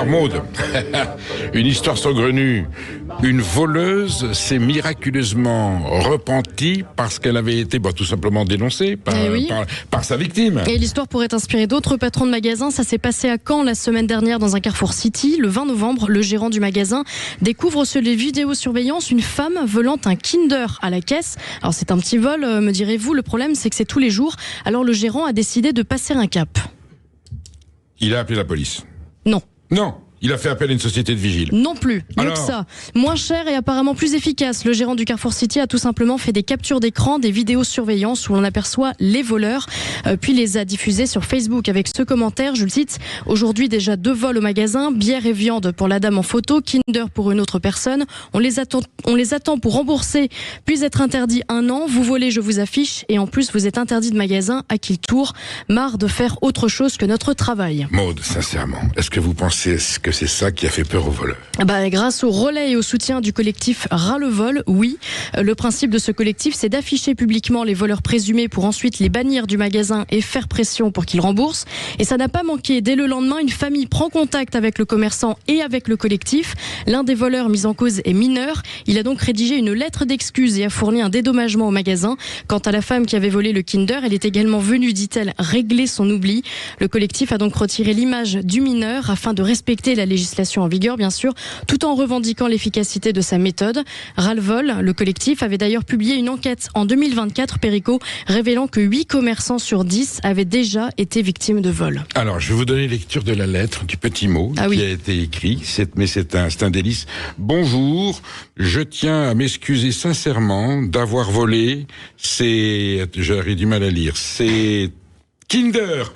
Maud, une histoire saugrenue. Une voleuse s'est miraculeusement repentie parce qu'elle avait été tout simplement dénoncée par sa victime. Et l'histoire pourrait inspirer d'autres patrons de magasins. Ça s'est passé à Caen la semaine dernière dans un Carrefour City. Le 20 novembre, le gérant du magasin découvre sur les vidéosurveillances une femme volant un Kinder à la caisse. Alors c'est un petit vol, me direz-vous. Le problème, c'est que c'est tous les jours. Alors le gérant a décidé de passer un cap. Il a appelé la police. Non. Non, il a fait appel à une société de vigile. Non plus, mieux que ça. Moins cher et apparemment plus efficace. Le gérant du Carrefour City a tout simplement fait des captures d'écran, des vidéosurveillance où l'on aperçoit les voleurs, puis les a diffusées sur Facebook avec ce commentaire, je le cite: aujourd'hui déjà 2 vols au magasin, bière et viande pour la dame en photo, Kinder pour une autre personne. On les attend pour rembourser, puis être interdit 1 an. Vous volez, je vous affiche, et en plus vous êtes interdit de magasin. À qui le tour? Marre de faire autre chose que notre travail. Maud, sincèrement, est-ce que vous pensez que c'est ça qui a fait peur aux voleurs? Grâce au relais et au soutien du collectif Ras-le-Vol, oui. Le principe de ce collectif, c'est d'afficher publiquement les voleurs présumés pour ensuite les bannir du magasin et faire pression pour qu'ils remboursent. Et ça n'a pas manqué. Dès le lendemain, une famille prend contact avec le commerçant et avec le collectif. L'un des voleurs mis en cause est mineur. Il a donc rédigé une lettre d'excuse et a fourni un dédommagement au magasin. Quant à la femme qui avait volé le Kinder, elle est également venue, dit-elle, régler son oubli. Le collectif a donc retiré l'image du mineur afin de respecter la législation en vigueur, bien sûr, tout en revendiquant l'efficacité de sa méthode. Ras-le-Vol, le collectif, avait d'ailleurs publié une enquête en 2024, Perico, révélant que 8 commerçants sur 10 avaient déjà été victimes de vol. Alors, je vais vous donner lecture de la lettre, du petit mot qui a été écrit, mais c'est un délice. Bonjour, je tiens à m'excuser sincèrement d'avoir volé j'aurais du mal à lire, c'est Kinder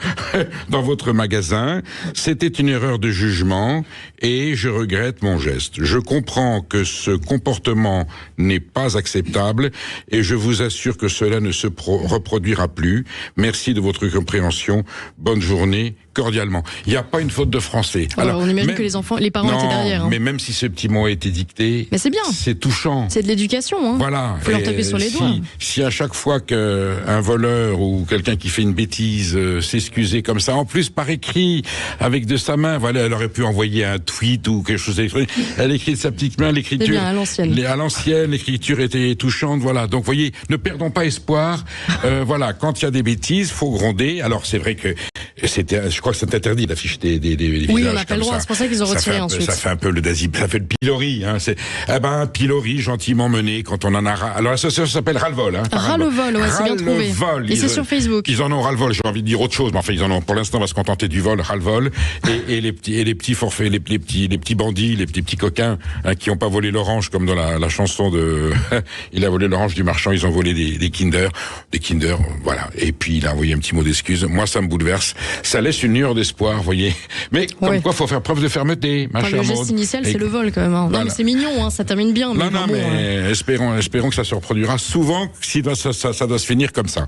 dans votre magasin. C'était une erreur de jugement et je regrette mon geste. Je comprends que ce comportement n'est pas acceptable et je vous assure que cela ne se reproduira plus. Merci de votre compréhension. Bonne journée, cordialement. Il n'y a pas une faute de français. Alors on imagine que les parents étaient derrière. Mais même si ce petit mot a été dicté, mais c'est bien. C'est touchant. C'est de l'éducation. Hein. Voilà. Faut leur taper sur les doigts. Si à chaque fois qu'un voleur ou quelqu'un qui fait une bêtise s'excuser comme ça, en plus par écrit, avec de sa main, voilà, elle aurait pu envoyer un tweet ou quelque chose d'écrit. Elle écrit de sa petite main, l'écriture. C'est bien, à l'ancienne. L'écriture était touchante, voilà. Donc, voyez, ne perdons pas espoir. Voilà, quand il y a des bêtises, faut gronder. Alors, c'est vrai que je crois que c'est interdit d'afficher des visages. Oui, on n'a pas le droit. C'est pour ça qu'ils ont retiré ensuite. Ça fait un peu ça fait le pilori, hein. C'est, un pilori gentiment mené quand on en a alors, l'association s'appelle Ras-le-Vol, hein. Ras-le-Vol, ouais, c'est bien trouvé. Et c'est sur Facebook. Ils en ont ras-le-vol. J'ai envie de dire autre chose, mais enfin, ils en ont, pour l'instant, on va se contenter du vol, ras-le-vol. Et les petits forfaits, les petits bandits, les petits coquins, hein, qui ont pas volé l'orange comme dans la chanson de, il a volé l'orange du marchand, ils ont volé des Kinder, voilà. Et puis, il a envoyé un petit mot d'excuse. Moi, ça me bouleverse. Ça laisse une lueur d'espoir, vous voyez. Mais, comme quoi, faut faire preuve de fermeté, ma chère Maud. Le geste initial, c'est le vol, quand même, hein. Voilà. Non, mais c'est mignon, hein, ça termine bien. Mais espérons que ça se reproduira souvent, si ça doit se finir comme ça.